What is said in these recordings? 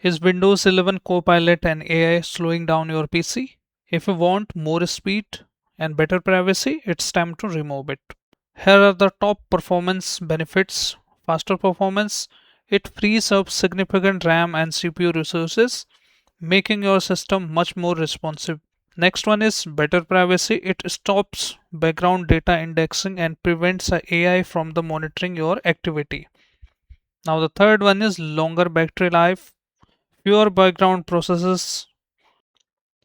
Is Windows 11 Copilot and AI slowing down your PC? If you want more speed and better privacy, it's time to remove it. Here are the top performance benefits. Faster performance. It frees up significant RAM and CPU resources, making your system much more responsive. Next one is better privacy. It stops background data indexing and prevents AI from the monitoring your activity. Now the third one is longer battery life, fewer background processes,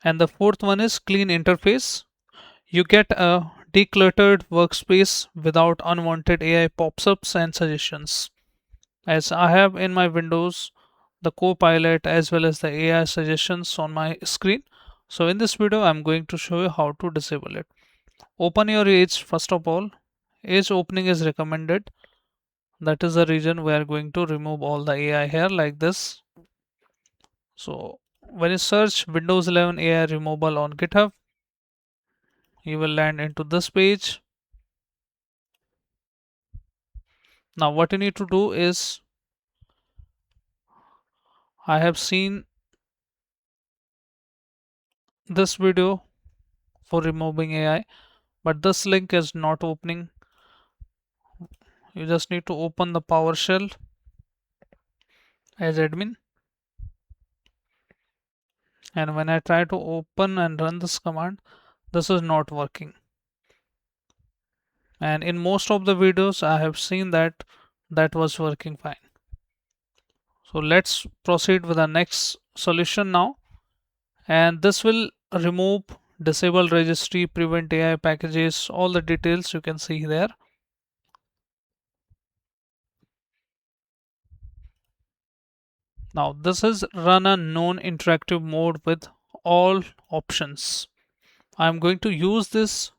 and the fourth one is clean interface. You get a decluttered workspace without unwanted AI pop-ups and suggestions. As I have in my Windows the Copilot as well as the AI suggestions on my screen. So in this video I'm going to show you how to disable it. Open your Edge first of all. Edge opening is recommended. That is the reason we are going to remove all the AI here like this. So when you search Windows 11 AI removal on GitHub, you will land into this page. Now what you need to do is, I have seen this video for removing AI, but this link is not opening. You just need to open the PowerShell as admin, and when I try to open and run this command, this is not working. And in most of the videos I have seen that was working fine. So let's proceed with the next solution now, and this will remove disable registry, prevent AI packages, all the details you can see there. Now this is run a non-interactive mode with all options. I'm going to use this,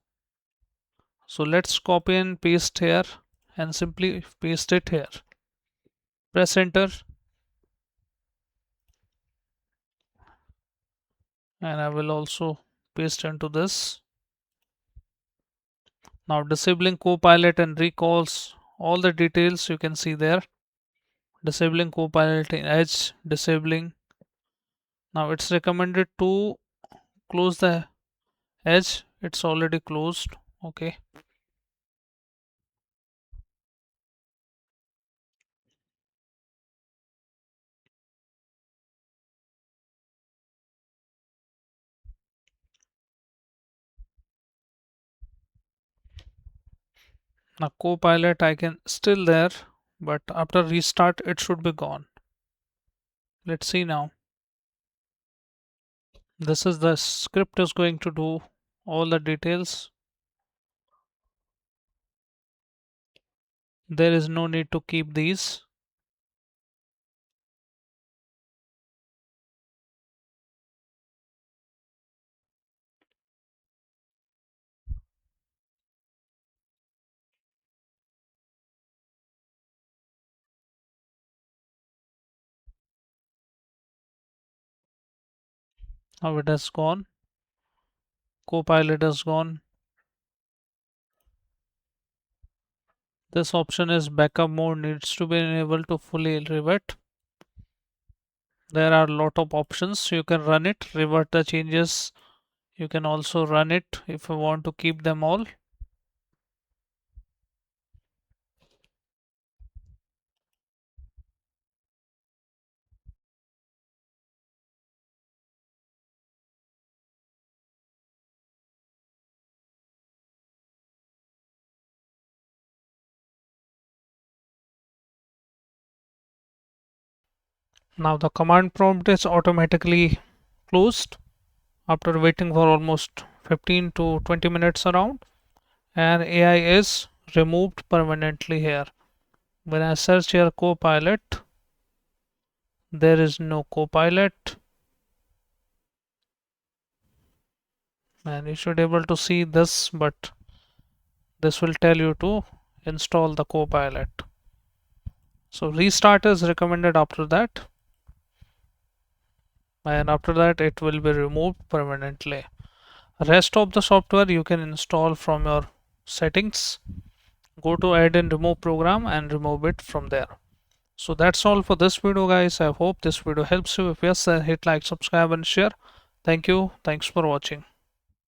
so let's copy and paste here and simply paste it here. Press enter, and I will also paste into this. Now disabling Copilot and recalls, all the details you can see there. Disabling Copilot in Edge, disabling. Now it's recommended to close the Edge. It's already closed. Okay. Now Copilot I can still there, but after restart it should be gone. Let's see now. This is the script is going to do all the details. There is no need to keep these. Now it has gone. Copilot is gone. This option is backup mode needs to be enabled to fully revert. There are a lot of options. You can run it, revert the changes. You can also run it if you want to keep them all. Now the command prompt is automatically closed after waiting for almost 15 to 20 minutes around, and AI is removed permanently here. When I search here Copilot, there is no Copilot, and you should be able to see this, but this will tell you to install the Copilot. So restart is recommended after that, and after that it will be removed permanently. Rest of the software you can install from your settings. Go to add and remove program and remove it from there. So that's all for this video, guys. I hope this video helps you. If yes, then hit like, subscribe and share. Thank you. Thanks for watching.